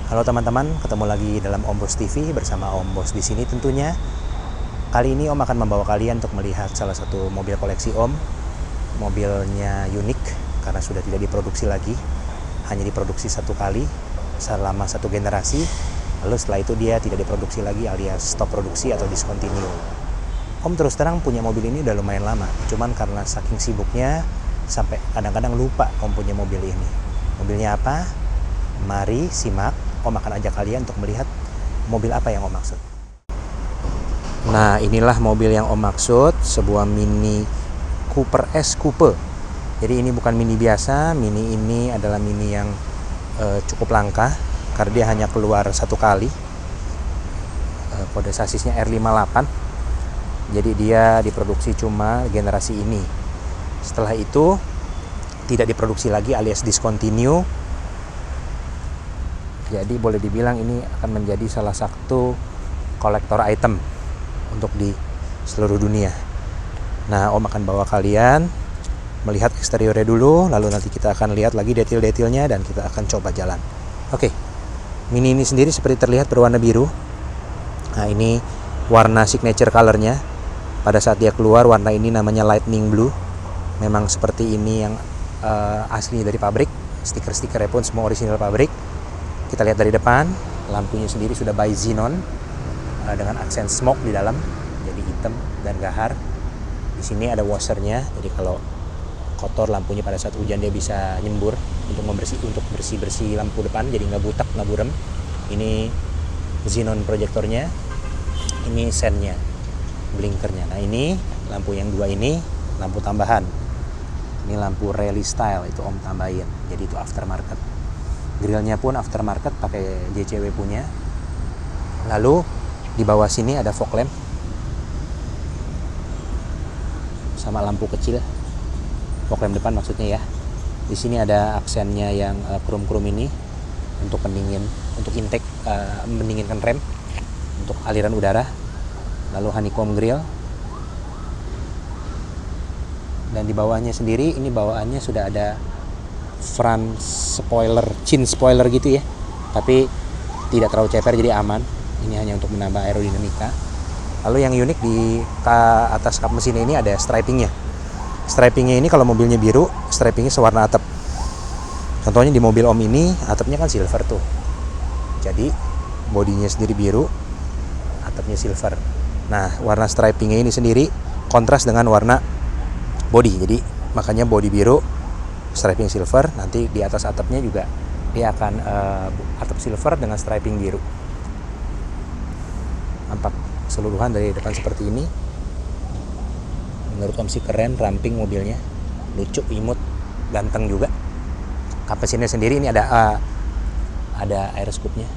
Halo teman-teman, ketemu lagi dalam Om Bos TV bersama Om Bos di sini tentunya. Kali ini Om akan membawa kalian untuk melihat salah satu mobil koleksi Om. Mobilnya unik karena sudah tidak diproduksi lagi, hanya diproduksi satu kali selama satu generasi. Lalu setelah itu dia tidak diproduksi lagi alias stop produksi atau discontinue. Om terus terang punya mobil ini udah lumayan lama, cuman karena saking sibuknya sampai kadang-kadang lupa Om punya mobil ini. Mobilnya apa? Mari simak, Om akan ajak kalian untuk melihat mobil apa yang Om maksud. Nah, inilah mobil yang Om maksud, sebuah Mini Cooper S Coupe. Jadi ini bukan Mini biasa, Mini ini adalah Mini yang cukup langka karena dia hanya keluar satu kali. Kode sasisnya R58. Jadi dia diproduksi cuma generasi ini. Setelah itu tidak diproduksi lagi alias discontinue. Jadi boleh dibilang ini akan menjadi salah satu kolektor item untuk di seluruh dunia. Nah, Om akan bawa kalian melihat eksteriornya dulu, lalu nanti kita akan lihat lagi detail-detailnya dan kita akan coba jalan. Oke, Mini ini sendiri seperti terlihat berwarna biru. Nah, ini warna signature colornya. Pada saat dia keluar, warna ini namanya lightning blue. Memang seperti ini yang asli dari pabrik. Stiker-stikernya pun semua original pabrik. Kita lihat dari depan, lampunya sendiri sudah by Xenon dengan aksen smoke di dalam, jadi hitam dan gahar. Di sini ada washernya, jadi kalau kotor lampunya pada saat hujan dia bisa nyembur untuk bersih lampu depan, jadi nggak butak, nggak burem. Ini Xenon proyektornya, ini sennya, blinkernya. Nah ini lampu yang dua ini lampu tambahan. Ini lampu rally style itu Om tambahin, jadi itu aftermarket. Grillnya pun aftermarket pakai JCW punya. Lalu di bawah sini ada fog lamp sama lampu kecil, fog lamp depan maksudnya ya. Di sini ada aksennya yang krum-krum ini untuk pendingin, untuk intake, mendinginkan rem, untuk aliran udara. Lalu honeycomb grill. Dan di bawahnya sendiri ini bawaannya sudah ada front spoiler, chin spoiler gitu ya, tapi tidak terlalu ceper jadi aman. Ini hanya untuk menambah aerodinamika. Lalu yang unik di atas kap mesin ini ada stripingnya. Stripingnya ini kalau mobilnya biru, stripingnya sewarna atap. Contohnya di mobil Om ini atapnya kan silver tuh, jadi bodinya sendiri biru, atapnya silver. Nah, warna stripingnya ini sendiri kontras dengan warna body, jadi makanya body biru, striping silver. Nanti di atas atapnya juga dia akan atap silver dengan striping biru. Nampak keseluruhan dari depan seperti ini. Menurut Om sih keren, ramping mobilnya, lucu, imut, ganteng juga. Kap mesinnya sendiri ini ada air scoopnya.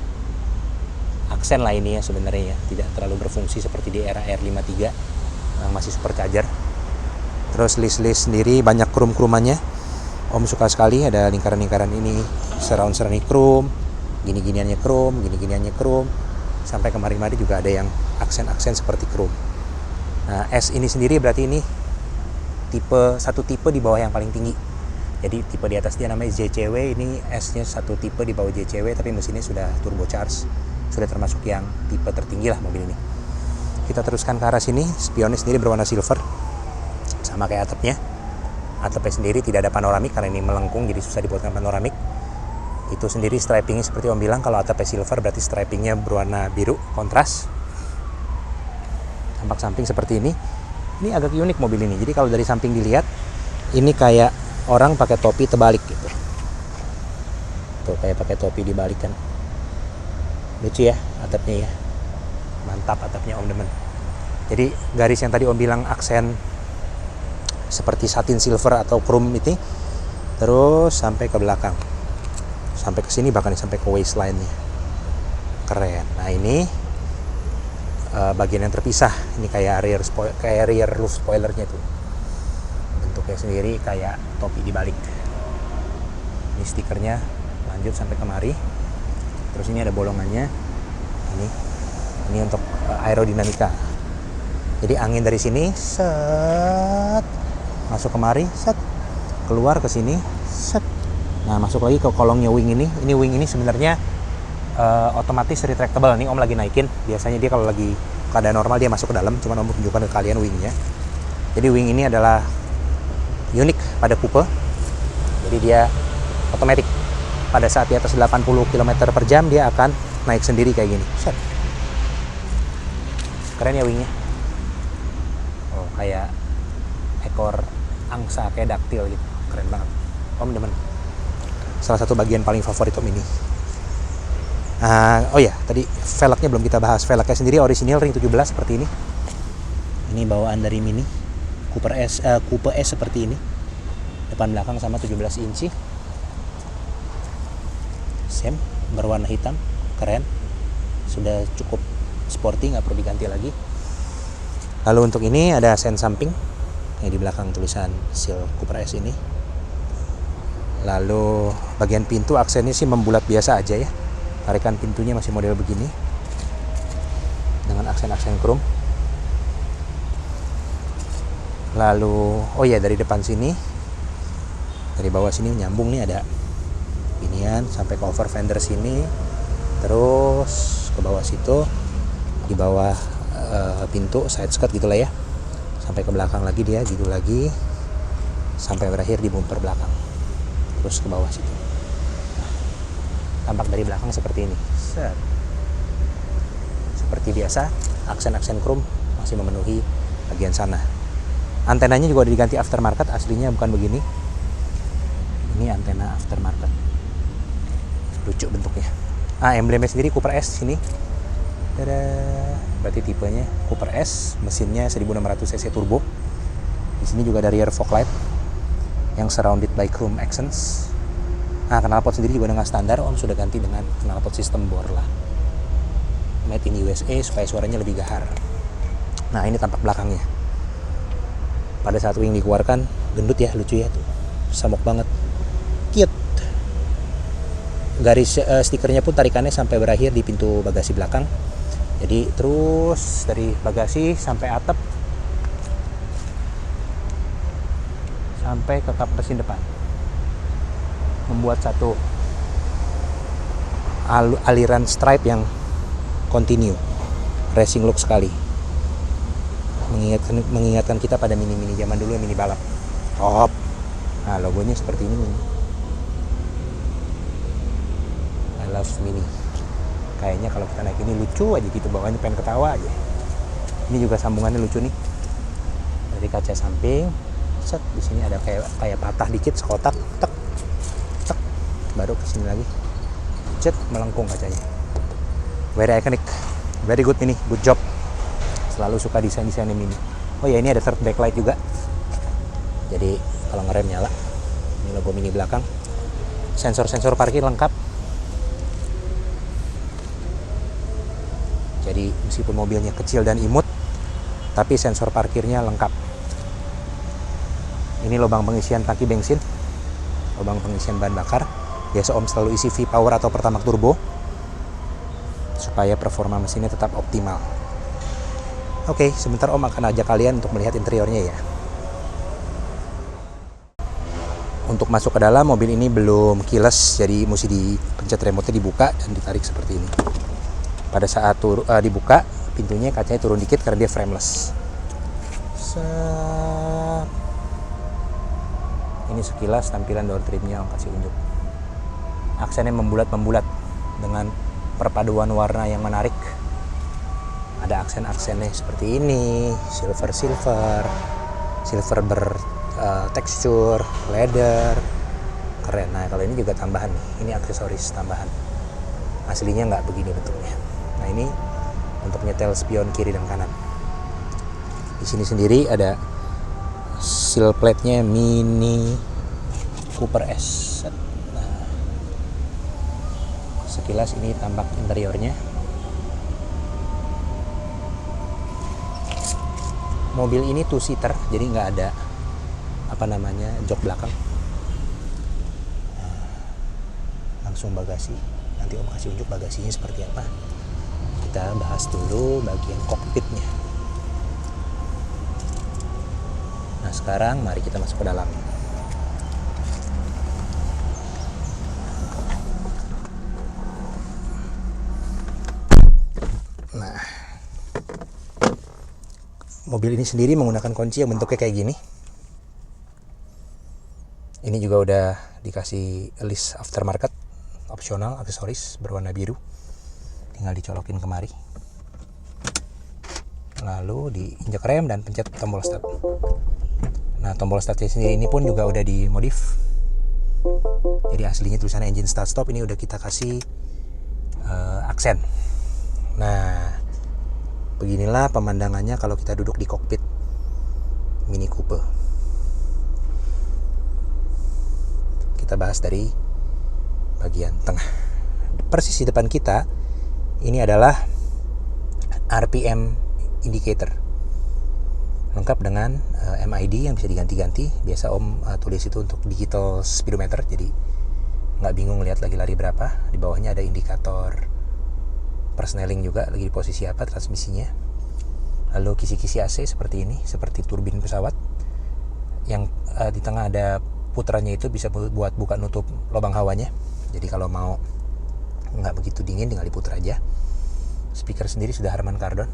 Aksen lah ini ya sebenarnya ya, tidak terlalu berfungsi seperti di era R53 yang masih supercharger. Terus list sendiri banyak krum-krumannya. Om suka sekali ada lingkaran-lingkaran ini, surround chrome, gini-giniannya chrome, gini-giniannya chrome, sampai kemari-mari juga ada yang aksen-aksen seperti chrome. Nah, S ini sendiri berarti ini satu tipe di bawah yang paling tinggi. Jadi tipe di atas dia namanya JCW, ini S-nya satu tipe di bawah JCW, tapi mesinnya sudah turbocharged, sudah termasuk yang tipe tertinggi lah mobil ini. Kita teruskan ke arah sini, spionnya sendiri berwarna silver, sama kayak atapnya. Atapnya sendiri tidak ada panoramik karena ini melengkung, jadi susah dibuatkan panoramik. Itu sendiri stripingnya seperti Om bilang, kalau atapnya silver berarti stripingnya berwarna biru kontras. Tampak samping seperti ini. Ini agak unik mobil ini. Jadi kalau dari samping dilihat, ini kayak orang pakai topi terbalik gitu. Tuh kayak pakai topi dibalik kan. Lucu ya atapnya ya. Mantap atapnya Om demen. Jadi garis yang tadi Om bilang aksen seperti satin silver atau chrome itu terus sampai ke belakang, sampai ke sini, bahkan sampai ke waistline-nya. Keren. Nah ini bagian yang terpisah, ini kayak rear roof spoilernya tuh, bentuknya sendiri kayak topi dibalik. Ini stikernya lanjut sampai kemari. Terus ini ada bolongannya, ini untuk aerodinamika. Jadi angin dari sini set masuk kemari, set keluar ke sini, set. Nah, masuk lagi ke kolongnya wing ini. Ini wing ini sebenarnya otomatis retractable. Nih Om lagi naikin. Biasanya dia kalau lagi keadaan normal dia masuk ke dalam, cuman Om tunjukkan ke kalian wingnya. Jadi wing ini adalah unik pada coupe. Jadi dia otomatis. Pada saat di atas 80 km per jam dia akan naik sendiri kayak gini. Set. Keren ya wingnya. Oh, kayak ekor angsa, kayak daktil gitu. Keren banget. Om demen. Salah satu bagian paling favorit Om ini. Oh ya, tadi velgnya belum kita bahas. Velgnya sendiri orisinil ring 17 seperti ini. Ini bawaan dari Mini. Coupe S seperti ini. Depan belakang sama 17 inci. Same, berwarna hitam, keren. Sudah cukup sporty, nggak perlu diganti lagi. Lalu untuk ini ada sen samping yang di belakang tulisan seal Cooper S ini. Lalu bagian pintu aksennya sih membulat biasa aja ya. Tarikan pintunya masih model begini dengan aksen-aksen chrome. Lalu oh ya, dari depan sini, dari bawah sini nyambung nih, ada inian sampai ke over fender sini, terus ke bawah situ, di bawah pintu side skirt gitulah ya, sampai ke belakang lagi dia gitu lagi, sampai berakhir di bumper belakang, terus ke bawah situ. Tampak dari belakang seperti ini. Set. Seperti biasa, aksen-aksen chrome masih memenuhi bagian sana. Antenanya juga udah diganti aftermarket, aslinya bukan begini. Ini antena aftermarket. Lucu bentuknya. Emblemnya sendiri Cooper S sini. Dadah. Berarti tipenya Cooper S, mesinnya 1600 cc turbo. Di sini juga ada rear fog light yang surrounded by chrome accents. Knalpot sendiri juga dengan standar, Om sudah ganti dengan knalpot sistem bor lah. Made in USA supaya suaranya lebih gahar. Nah, ini tampak belakangnya. Pada saat wing dikeluarkan, gendut ya, lucu ya tuh. Samok banget. Cute. Garis stikernya pun tarikannya sampai berakhir di pintu bagasi belakang. Jadi terus dari bagasi sampai atap sampai ke kap mesin depan, membuat satu aliran stripe yang continue, racing look sekali, mengingatkan kita pada mini-mini zaman dulu, mini balap. Top. Nah, logonya seperti ini. I love Mini. Kayaknya kalau kita naik ini lucu aja gitu, bawahnya pengen ketawa aja. Ini juga sambungannya lucu nih. Dari kaca samping, set, di sini ada kayak patah dikit sekotak, tek, tek, baru ke sini lagi, cet, melengkung kacanya. Very iconic, very good Mini, good job. Selalu suka desain-desainnya Mini. Oh ya, ini ada third backlight juga. Jadi kalau ngerem nyala. Ini logo Mini belakang. Sensor-sensor parkir lengkap. Jadi meskipun mobilnya kecil dan imut, tapi sensor parkirnya lengkap. Ini lubang pengisian tangki bensin, lubang pengisian bahan bakar. Biasa Om selalu isi V-Power atau Pertamax Turbo supaya performa mesinnya tetap optimal. Oke, sebentar Om akan ajak kalian untuk melihat interiornya ya. Untuk masuk ke dalam, mobil ini belum keyless, jadi mesti dipencet remote-nya, dibuka dan ditarik seperti ini. Pada saat dibuka pintunya, kacanya turun dikit karena dia frameless. Ini sekilas tampilan door trimnya, Om kasih unjuk. Aksennya membulat-membulat dengan perpaduan warna yang menarik. Ada aksen-aksennya seperti ini, silver bertekstur, leather, keren. Nah, kalau ini juga tambahan nih, ini aksesoris tambahan. Aslinya nggak begini bentuknya. Nah, ini untuk nyetel spion kiri dan kanan. Di sini sendiri ada seal plate-nya Mini Cooper S. Nah, sekilas ini tampak interiornya. Mobil ini two seater, jadi nggak ada jok belakang. Nah, langsung bagasi. Nanti Om kasih unjuk bagasinya seperti apa. Kita bahas dulu bagian kokpitnya. Nah, sekarang mari kita masuk ke dalam. mobil ini sendiri menggunakan kunci yang bentuknya kayak gini. Ini juga udah dikasih list aftermarket opsional aksesoris berwarna biru, tinggal dicolokin kemari, lalu diinjak rem dan pencet tombol start. Nah, tombol startnya sendiri ini pun juga udah dimodif, jadi aslinya tulisannya engine start stop, ini udah kita kasih aksen. Nah, beginilah pemandangannya kalau kita duduk di kokpit Mini Cooper. Kita bahas dari bagian tengah. Persis di depan kita ini adalah RPM indicator, lengkap dengan MID yang bisa diganti-ganti. Biasa Om tulis itu untuk digital speedometer, jadi nggak bingung lihat lagi lari berapa. Di bawahnya ada indikator persneling juga, lagi di posisi apa transmisinya. Lalu kisi-kisi AC seperti ini, seperti turbin pesawat. Yang di tengah ada putarannya, itu bisa buat buka nutup lubang hawanya. Jadi kalau mau nggak begitu dingin tinggal diputar aja. Speaker sendiri sudah Harman Kardon.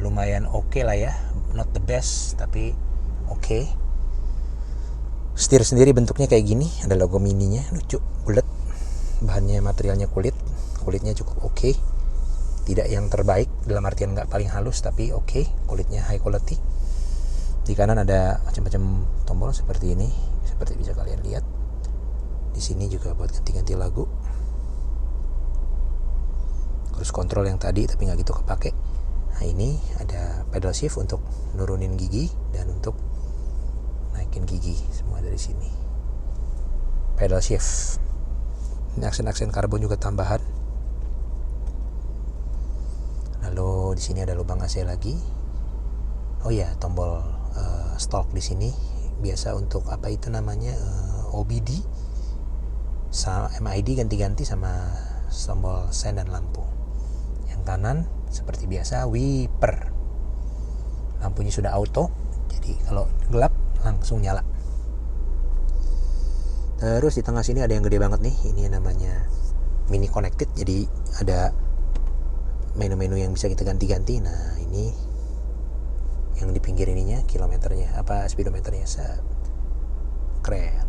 Lumayan oke lah ya, not the best tapi oke. Setir sendiri bentuknya kayak gini, ada logo mininya, lucu, bulat. Bahannya materialnya kulitnya cukup oke. Tidak yang terbaik dalam artian nggak paling halus, tapi oke, kulitnya high quality. Di kanan ada macam-macam tombol seperti ini, seperti bisa kalian lihat. Di sini juga buat ganti-ganti lagu. Cruise control yang tadi tapi nggak gitu kepake. Nah, ini ada pedal shift untuk nurunin gigi dan untuk naikin gigi, semua dari sini. Pedal shift. Ini aksen-aksen karbon juga tambahan. Lalu di sini ada lubang AC lagi. Oh ya, tombol stalk di sini biasa untuk apa itu namanya, OBD, MID ganti-ganti sama tombol sen dan lampu. Yang kanan seperti biasa wiper, lampunya sudah auto, jadi kalau gelap langsung nyala. Terus di tengah sini ada yang gede banget nih, ini namanya mini connected, jadi ada menu-menu yang bisa kita ganti-ganti. Nah, ini yang di pinggir ininya kilometernya, speedometernya, keren.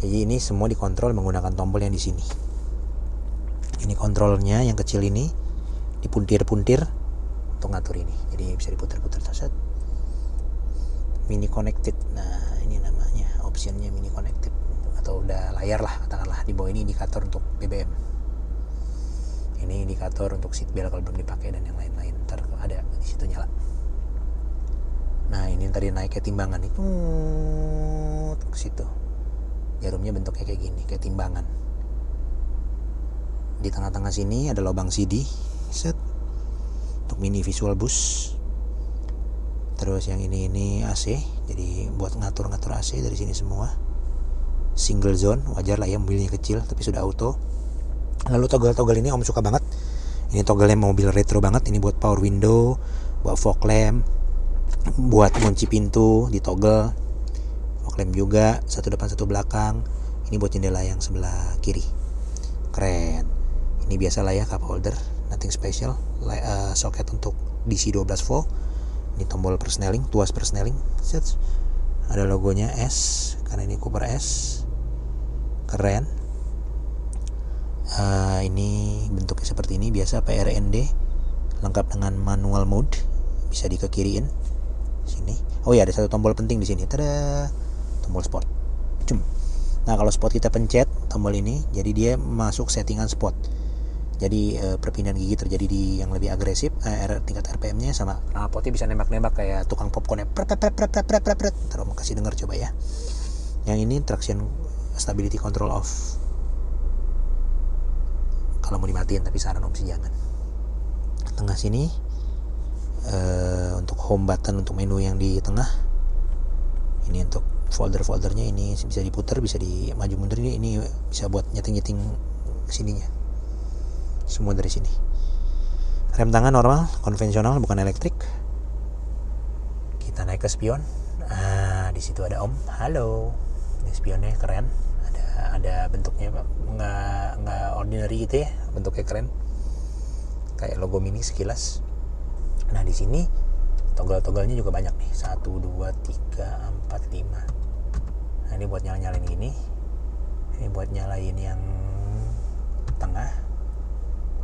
Jadi ini semua dikontrol menggunakan tombol yang di sini. Ini kontrolnya yang kecil ini, dipuntir-puntir untuk ngatur ini. Jadi bisa diputar-putar set. Mini connected. Nah, ini namanya optionnya mini connected, atau udah layar lah katakanlah. Di bawah ini indikator untuk BBM. Ini indikator untuk seat belt kalau belum dipakai dan yang lain-lain. Ntar ada di situ nyala. Nah, ini tadi naik ke timbangan itu ke situ. Jarumnya bentuknya kayak gini, kayak timbangan. Di tengah-tengah sini ada lubang CD set untuk mini visual bus. Terus yang ini AC, jadi buat ngatur-ngatur AC dari sini semua. Single zone, wajar lah ya mobilnya kecil tapi sudah auto. Lalu toggle-toggle ini Om suka banget. Ini toggle mobil retro banget. Ini buat power window, buat fog lamp, buat kunci pintu di toggle. Fog lamp juga, satu depan satu belakang. Ini buat jendela yang sebelah kiri. Keren. Ini biasa lah ya, cup holder, nothing special. Soket untuk DC 12 volt. Ini tombol persneling, tuas persneling. Ada logonya S, karena ini Cooper S. Keren. Ini bentuknya seperti ini, biasa PRND, lengkap dengan manual mode, bisa dikekiriin sini. Oh ya, ada satu tombol penting di sini. Tada, tombol sport. Nah, kalau sport kita pencet tombol ini, jadi dia masuk settingan sport. Jadi perpindahan gigi terjadi di yang lebih agresif, tingkat RPM-nya sama. Knalpotnya bisa nembak-nembak kayak tukang popcorn ya. Ntar mau kasih denger coba ya. Yang ini traction stability control off. Kalau mau dimatiin, tapi saran Om sih jangan. Tengah sini untuk home button untuk menu yang di tengah. Ini untuk folder-foldernya, ini bisa diputar, bisa di maju mundur, ini bisa buat nyeting-nyeting sininya. Semua dari sini. Rem tangan normal, konvensional, bukan elektrik. Kita naik ke spion. Di situ ada Om. Halo. Ini spionnya keren. Ada bentuknya nggak ordinary gitu ya. Bentuknya keren. Kayak logo mini sekilas. Nah di sini toggle-togglenya juga banyak nih, 1, 2, 3, 4, 5. Nah ini buat nyalain ini. Ini buat nyalain yang tengah,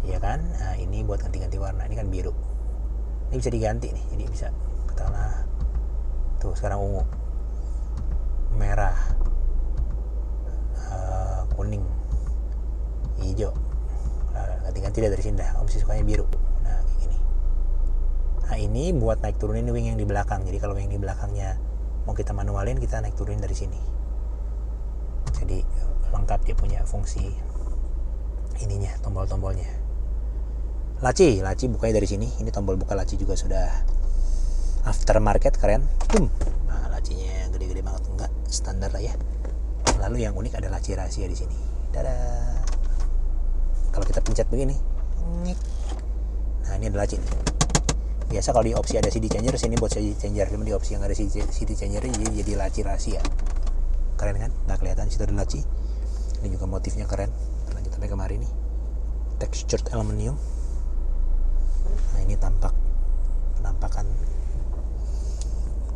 ya kan? Nah ini buat ganti-ganti warna. Ini kan biru. Ini bisa diganti nih, jadi bisa katakanlah tuh sekarang ungu, merah, kuning, hijau. Nah, ganti-ganti dari sini dah. Om sih sukanya biru. Nah kayak gini. Nah ini buat naik turunin wing yang di belakang. Jadi kalau wing di belakangnya mau kita manualin, kita naik turunin dari sini. Jadi lengkap, dia punya fungsi ininya, tombol-tombolnya. Laci bukanya dari sini. Ini tombol buka laci juga sudah aftermarket, keren. Nah lacinya gede-gede banget, enggak standar lah ya. Lalu yang unik ada laci rahasia di sini. Dadah. Kalau kita pencet begini, nah ini ada laci. Biasa kalau di opsi ada CD changer, sini buat CD changer. Cuma di opsi yang ada CD changer jadi laci rahasia. Keren kan? Nggak kelihatan situ ada laci. Ini juga motifnya keren. Lanjut sampai kemari nih. Textured aluminium. Nah ini penampakan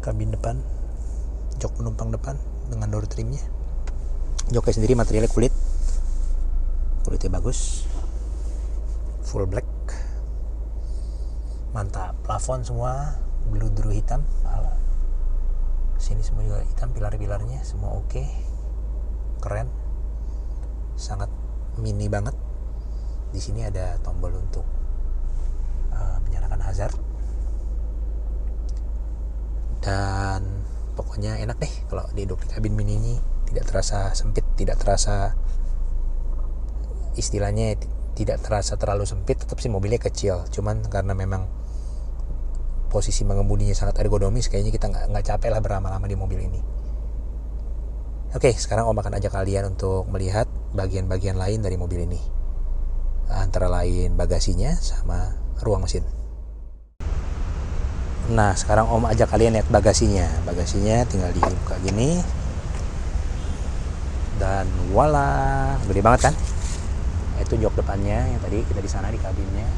kabin depan, jok penumpang depan dengan door trimnya. Joknya sendiri materialnya kulitnya bagus, full black, mantap. Plafon semua bludru hitam, sini semua juga hitam, pilar-pilarnya semua oke. Keren, sangat mini banget. Di sini ada tombol untuk menyalakan hazard, dan pokoknya enak deh kalau duduk di kabin mini ini. Tidak terasa sempit, tidak terasa, istilahnya tidak terasa terlalu sempit. Tetap sih mobilnya kecil, cuman karena memang posisi mengemudinya sangat ergonomis, kayaknya kita nggak capek lah berlama-lama di mobil ini. Oke, sekarang Om akan ajak kalian untuk melihat bagian-bagian lain dari mobil ini, antara lain bagasinya sama ruang mesin. Nah sekarang Om ajak kalian lihat bagasinya tinggal dibuka gini, dan voila, gede banget kan. Itu jok depannya yang tadi kita di sana di kabinnya.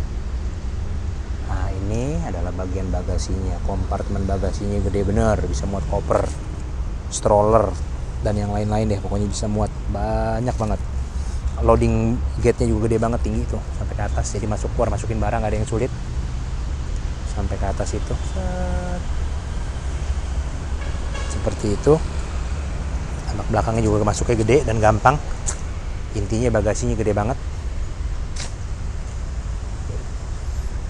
Nah ini adalah bagian bagasinya, kompartemen bagasinya gede bener, bisa muat koper, stroller, dan yang lain-lain deh. Pokoknya bisa muat banyak banget. Loading gate-nya juga gede banget, tinggi tuh sampai ke atas. Jadi masuk keluar masukin barang gak ada yang sulit. Sampai ke atas itu. Seperti itu. Anak belakangnya juga masuknya gede dan gampang. Intinya bagasinya gede banget.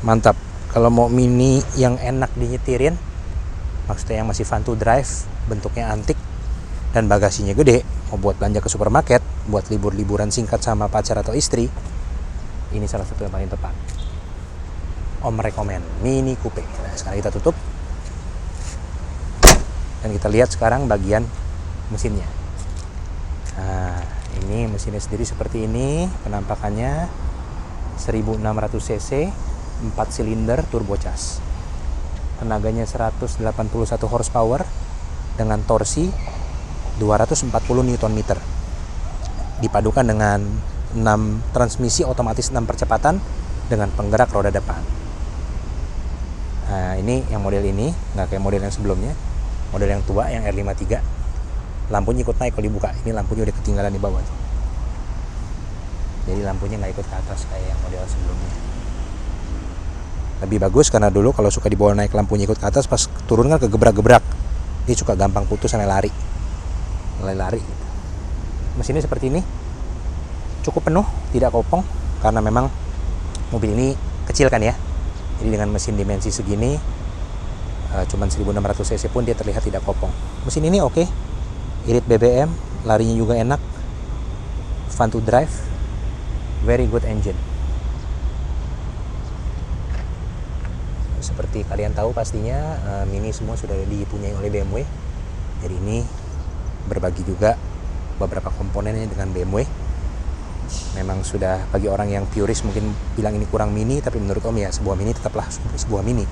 Mantap. Kalau mau mini yang enak dinyetirin, maksudnya yang masih fun to drive, bentuknya antik, dan bagasinya gede, mau buat belanja ke supermarket, buat libur-liburan singkat sama pacar atau istri, ini salah satu yang paling tepat. Om rekomen Mini Coupe. Nah sekarang kita tutup, dan kita lihat sekarang bagian mesinnya. Nah ini mesinnya sendiri seperti ini penampakannya. 1600 cc, 4 silinder turbocharged, tenaganya 181 horsepower dengan torsi 240 Nm, dipadukan dengan 6 transmisi otomatis 6 percepatan dengan penggerak roda depan. Nah ini yang model ini, nggak kayak model yang sebelumnya. Model yang tua, yang R53, lampunya ikut naik kalau dibuka. Ini lampunya udah ketinggalan di bawah, jadi lampunya nggak ikut ke atas kayak yang model sebelumnya. Lebih bagus karena dulu kalau suka dibawa naik lampunya ikut ke atas, pas turun kan kegebrak-gebrak, dia suka gampang putus sampai lari. Mesinnya seperti ini, cukup penuh, tidak kopong, karena memang mobil ini kecil kan ya. Jadi dengan mesin dimensi segini, cuman 1600 cc pun dia terlihat tidak kopong. Mesin ini oke, irit BBM, larinya juga enak, fun to drive, very good engine. Seperti kalian tahu pastinya, Mini semua sudah dipunyai oleh BMW. Jadi ini berbagi juga beberapa komponennya dengan BMW. Memang sudah, bagi orang yang puris mungkin bilang ini kurang Mini, tapi menurut Om ya sebuah Mini tetaplah sebuah Mini.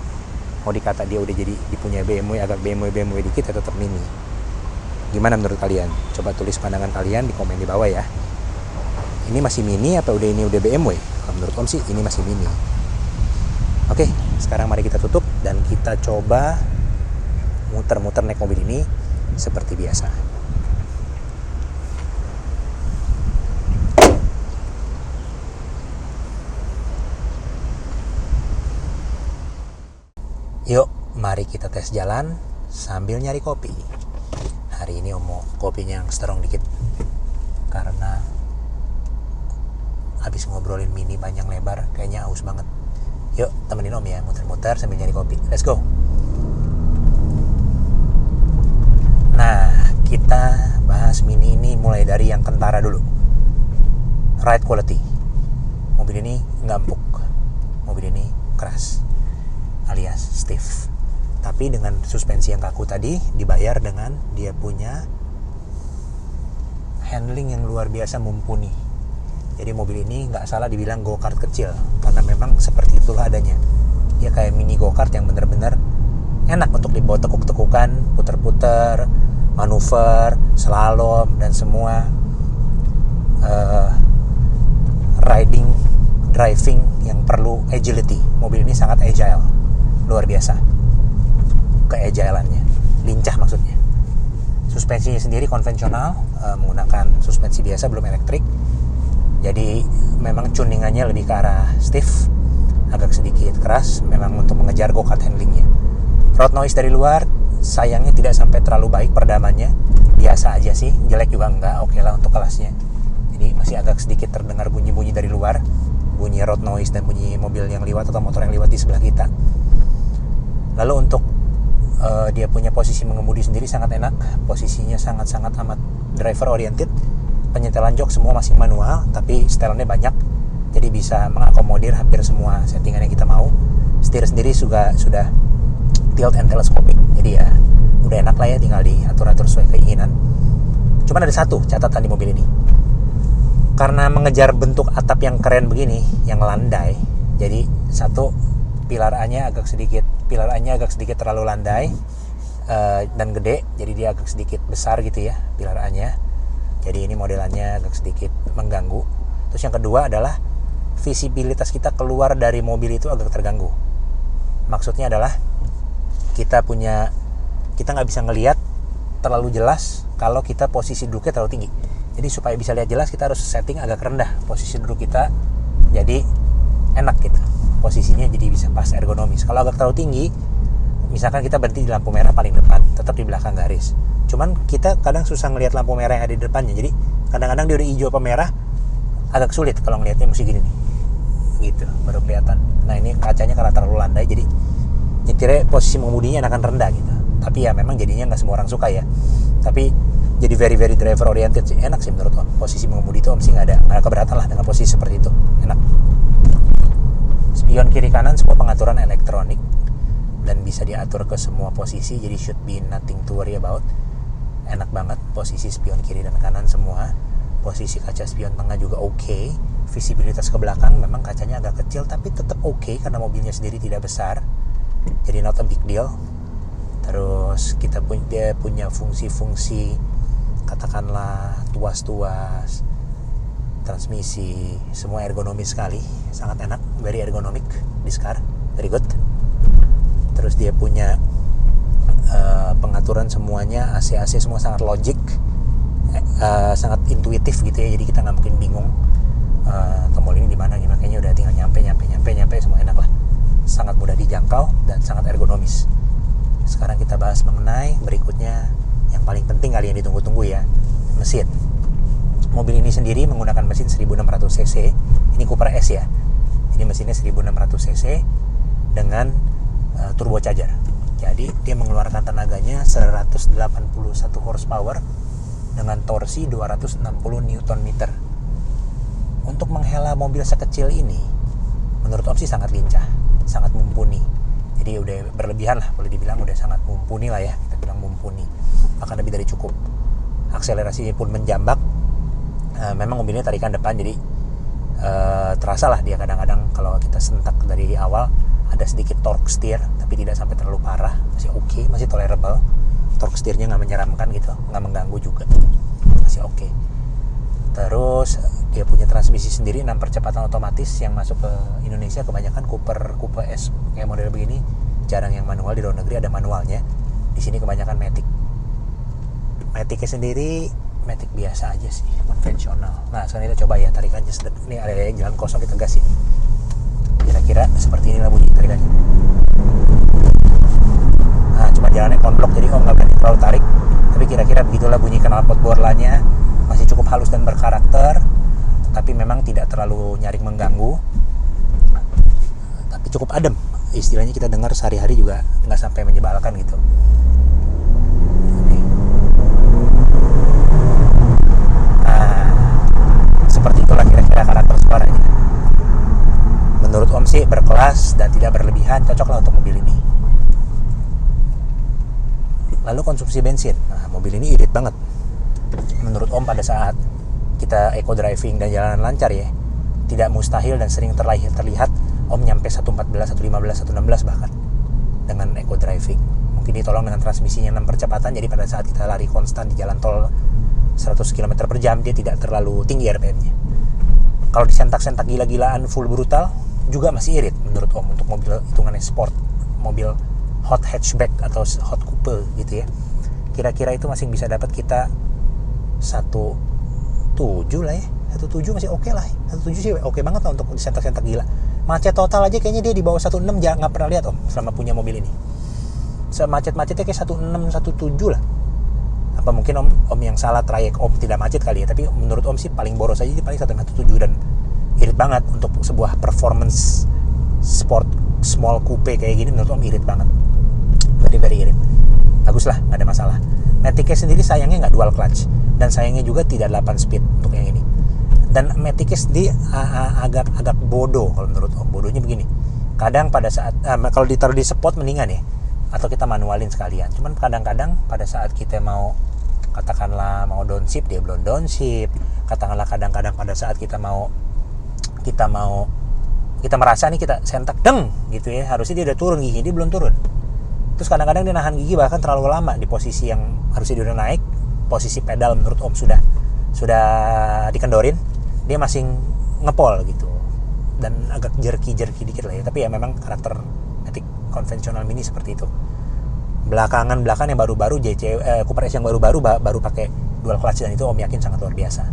Mau dikata dia udah jadi dipunyai BMW, agak BMW dikit, ya tetap Mini. Gimana menurut kalian? Coba tulis pandangan kalian di komen di bawah ya. Ini masih Mini apa ini udah BMW? Kalau menurut Om sih ini masih Mini. Oke. Sekarang mari kita tutup dan kita coba muter-muter naik mobil ini seperti biasa. Yuk, mari kita tes jalan sambil nyari kopi. Hari ini Om mau kopinya yang strong dikit, karena habis ngobrolin mini panjang lebar kayaknya haus banget. Yuk, temenin Om ya muter-muter sambil nyari kopi. Let's go. Nah, kita bahas mini ini mulai dari yang kentara dulu. Ride quality. Mobil ini nggak empuk. Mobil ini keras, alias stiff. Tapi dengan suspensi yang kaku tadi dibayar dengan dia punya handling yang luar biasa mumpuni. Jadi mobil ini nggak salah dibilang go-kart kecil, karena memang seperti itulah adanya. Dia kayak mini go-kart yang benar-benar enak untuk dibawa tekuk-tekukan, puter-puter, manuver, slalom, dan semua driving yang perlu agility. Mobil ini sangat agile, luar biasa keagilannya, lincah maksudnya. Suspensinya sendiri konvensional, menggunakan suspensi biasa, belum elektrik. Jadi memang tuningannya lebih ke arah stiff, agak sedikit keras, memang untuk mengejar go-kart handlingnya. Road noise dari luar sayangnya tidak sampai terlalu baik peredamannya, biasa aja sih, jelek juga enggak, oke lah untuk kelasnya. Jadi masih agak sedikit terdengar bunyi-bunyi dari luar, bunyi road noise dan bunyi mobil yang lewat atau motor yang lewat di sebelah kita. Lalu untuk dia punya posisi mengemudi sendiri sangat enak, posisinya sangat-sangat amat driver oriented. Penyetelan jok semua masih manual, tapi setelannya banyak, jadi bisa mengakomodir hampir semua settingan yang kita mau. Setir sendiri sudah tilt and telescopic, jadi ya udah enak lah ya, tinggal diatur-atur sesuai keinginan. Cuman ada satu catatan di mobil ini, karena mengejar bentuk atap yang keren begini, yang landai, jadi satu, pilar A-nya agak sedikit terlalu landai dan gede, jadi dia agak sedikit besar gitu ya pilar A-nya. Jadi ini modelannya agak sedikit mengganggu. Terus yang kedua adalah visibilitas kita keluar dari mobil itu agak terganggu. Maksudnya adalah kita nggak bisa ngelihat terlalu jelas kalau kita posisi duduknya terlalu tinggi. Jadi supaya bisa lihat jelas kita harus setting agak rendah posisi duduk kita, jadi enak gitu. Posisinya jadi bisa pas ergonomis. Kalau agak terlalu tinggi, misalkan kita berhenti di lampu merah paling depan, tetap di belakang garis. Cuman kita kadang susah ngelihat lampu merah yang ada di depannya. Jadi kadang-kadang dia udah hijau apa merah, agak sulit kalau ngelihatnya mesti gini nih. Gitu, baru kelihatan. Nah, ini kacanya karena terlalu landai, jadi nyetirnya posisi mengemudinya akan rendah gitu. Tapi ya memang jadinya nggak semua orang suka ya. Tapi jadi very driver oriented sih. Enak sih menurut Om. Posisi mengemudi itu Om sih nggak ada keberatan lah dengan posisi seperti itu. Enak. Spion kiri kanan semua pengaturan elektronik dan bisa diatur ke semua posisi, jadi should be nothing to worry about. Enak banget posisi spion kiri dan kanan semua. Posisi kaca spion tengah juga oke. Visibilitas ke belakang memang kacanya agak kecil, tapi tetap oke karena mobilnya sendiri tidak besar, jadi not a big deal. Terus dia punya fungsi-fungsi katakanlah tuas-tuas, transmisi, semua ergonomis sekali, sangat enak, very ergonomic this car, very good. Terus dia punya pengaturan semuanya, AC semua sangat logik, sangat intuitif gitu ya, jadi kita nggak mungkin bingung tombol ini di mana, makanya udah tinggal nyampe semua enak lah, sangat mudah dijangkau dan sangat ergonomis. Sekarang kita bahas mengenai berikutnya yang paling penting kali yang ditunggu-tunggu ya, mesin. Mobil ini sendiri menggunakan mesin 1600 cc, ini Cooper S ya. Jadi mesinnya 1600 cc dengan turbocharger. Jadi dia mengeluarkan tenaganya 181 horsepower dengan torsi 260 Nm. Untuk menghela mobil sekecil ini, menurut Om sih sangat lincah, sangat mumpuni. Jadi udah berlebihan lah, boleh dibilang udah sangat mumpuni lah ya, kita bilang mumpuni. Bahkan lebih dari cukup. Akselerasinya pun menjambak. Memang mobilnya tarikan depan, jadi terasa lah dia kadang-kadang kalau kita sentak dari awal ada sedikit torque steer, tapi tidak sampai terlalu parah, masih oke, masih tolerable. Torque steernya nggak menyeramkan gitu, nggak mengganggu juga, masih oke. Terus Dia punya transmisi sendiri 6 percepatan otomatis. Yang masuk ke Indonesia kebanyakan Coupe S kayak model begini, jarang yang manual. Di luar negeri ada manualnya, di sini kebanyakan matic. Maticnya sendiri matic biasa aja sih, konvensional. Nah sekarang kita coba ya tarikannya. Ini ada jalan kosong, kita gasin. Kira-kira seperti inilah bunyi tarikannya. Nah cuma jalannya konblok, jadi om nggak berani terlalu tarik, tapi kira-kira begitulah bunyi knalpot borlanya. Masih cukup halus dan berkarakter, tapi memang tidak terlalu nyaring mengganggu, tapi cukup adem. Istilahnya kita dengar sehari-hari juga nggak sampai menyebalkan gitu. Nah, seperti itulah kira-kira karakter suaranya. Menurut om sih berkelas dan tidak berlebihan, cocok lah untuk mobil ini. Lalu konsumsi bensin. Nah, mobil ini irit banget. Menurut om pada saat kita eco driving dan jalanan lancar ya, tidak mustahil dan sering terlihat om nyampe 114, 115, 116 bahkan dengan eco driving. Mungkin ditolong dengan transmisinya 6 percepatan, jadi pada saat kita lari konstan di jalan tol 100 km per jam dia tidak terlalu tinggi RPM-nya. Kalau disentak-sentak gila-gilaan full brutal juga masih irit menurut om untuk mobil hitungannya sport, mobil hot hatchback atau hot coupe gitu ya. Kira-kira itu masih bisa dapat kita 17 lah ya. 17 masih oke lah. 17 sih oke banget lah untuk disentak-sentak gila. Macet total aja kayaknya dia di bawah 16, nggak pernah lihat om selama punya mobil ini. Semacet-macetnya kayak 16, 17 lah. Apa mungkin om yang salah, trayek om tidak macet kali ya. Tapi menurut om sih paling boros aja dia paling 117 dan irit banget untuk sebuah performance sport small coupe kayak gini. Menurut om irit banget. Very irit. Bagus lah, nggak ada masalah. Matic sendiri sayangnya nggak dual clutch, dan sayangnya juga tidak 8 speed untuk yang ini. Dan Matic di agak bodoh kalau menurut om. Bodohnya begini, kadang pada saat kalau ditaruh di spot mendingan ya, atau kita manualin sekalian. Cuman kadang-kadang pada saat kita mau, katakanlah mau downshift, dia belum downshift. Katakanlah kadang-kadang pada saat kita merasa nih kita sentak deng gitu ya, harusnya dia udah turun gigi, dia belum turun. Terus kadang-kadang dia nahan gigi bahkan terlalu lama di posisi yang harusnya dia udah naik. Posisi pedal menurut om sudah dikendorin, dia masih ngepol gitu dan agak jerky dikit lah ya. Tapi ya memang karakter Matic konvensional mini seperti itu. Belakangan yang baru-baru Cooper S yang baru pakai dual clutch, dan itu om yakin sangat luar biasa.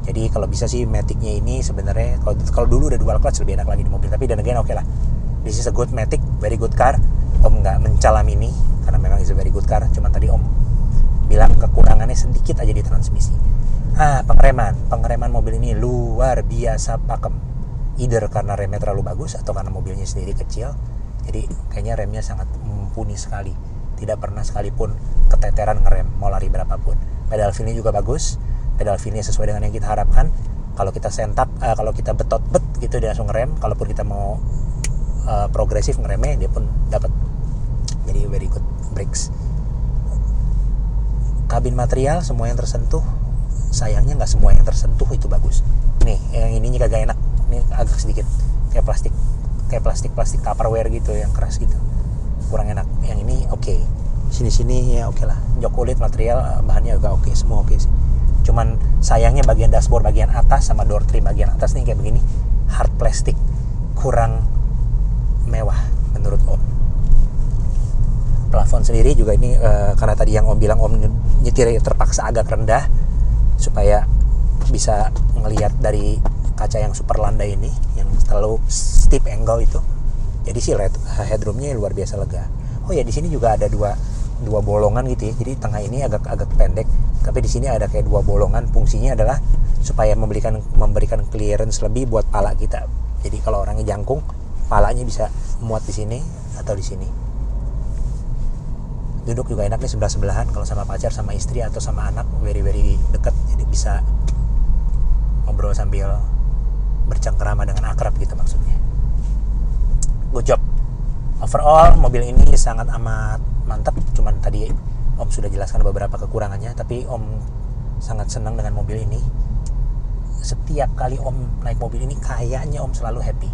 Jadi kalau bisa sih Matic-nya ini sebenarnya kalau dulu udah dual clutch lebih enak lagi di mobil. Tapi dan again oke lah. This is a good Matic, very good car. Om nggak mencela Mini karena memang is a very good car. Cuman tadi om bilang kekurangannya sedikit aja di transmisi. Pengereman mobil ini luar biasa pakem. Either karena remnya terlalu bagus atau karena mobilnya sendiri kecil. Jadi kayaknya remnya sangat mumpuni sekali. Tidak pernah sekalipun keteteran ngerem mau lari berapapun. Pedal feel-nya juga bagus. Pedal feel-nya sesuai dengan yang kita harapkan. Kalau kita sentak, kalau kita betot gitu dia langsung ngerem. Kalaupun kita mau progresif ngeremnya dia pun dapat. Jadi very good brakes. Kabin material semua yang tersentuh, sayangnya nggak semua yang tersentuh itu bagus. Nih yang ininya kagak enak, ini agak sedikit kayak plastik tupperware gitu yang keras gitu, kurang enak. Yang ini oke. Sini ya oke lah. Jok kulit material bahannya agak oke, semua oke sih. Cuman sayangnya bagian dashboard bagian atas sama door trim bagian atas nih kayak begini, hard plastik, kurang mewah menurut om. Plafon sendiri juga ini karena tadi yang om bilang om nyetir terpaksa agak rendah supaya bisa ngelihat dari kaca yang super landai ini yang terlalu steep angle itu. Jadi sih headroomnya luar biasa lega. Oh ya di sini juga ada dua bolongan gitu ya. Jadi tengah ini agak pendek, tapi di sini ada kayak dua bolongan. Fungsinya adalah supaya memberikan clearance lebih buat pala kita. Jadi kalau orangnya jangkung, palanya bisa muat di sini atau di sini. Duduk juga enak nih sebelah-sebelahan kalau sama pacar, sama istri atau sama anak, very dekat. Jadi bisa ngobrol sambil bercengkerama dengan akrab gitu maksudnya. Good job. Overall mobil ini sangat amat mantap. Cuman tadi om sudah jelaskan beberapa kekurangannya, tapi om sangat senang dengan mobil ini. Setiap kali om naik mobil ini kayaknya om selalu happy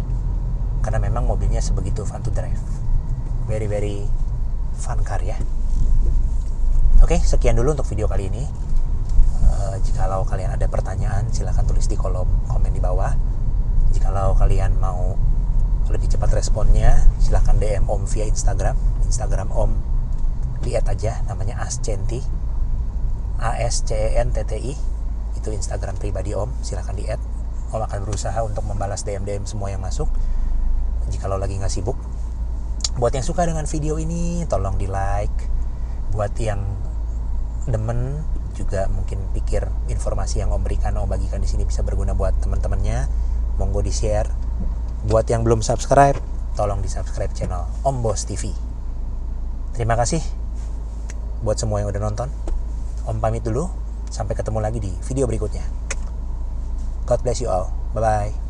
karena memang mobilnya sebegitu fun to drive. Very fun car ya. Oke, sekian dulu untuk video kali ini. Jikalau Jikalau kalian ada pertanyaan, silahkan tulis di kolom komen di bawah. Jikalau kalian mau lebih cepat responnya, silahkan DM Om via Instagram Om, di-add aja, namanya Ascenti, ASCENTTI, itu Instagram pribadi Om, silahkan di-add. Om akan berusaha untuk membalas DM semua yang masuk jikalau lagi nggak sibuk. Buat yang suka dengan video ini, tolong di like. Buat yang demen juga mungkin pikir informasi yang Om berikan, Om bagikan di sini bisa berguna buat teman-temannya, monggo di share. Buat yang belum subscribe, tolong di subscribe channel Om Bos TV. Terima kasih buat semua yang udah nonton. Om pamit dulu, sampai ketemu lagi di video berikutnya. God bless you all, bye bye.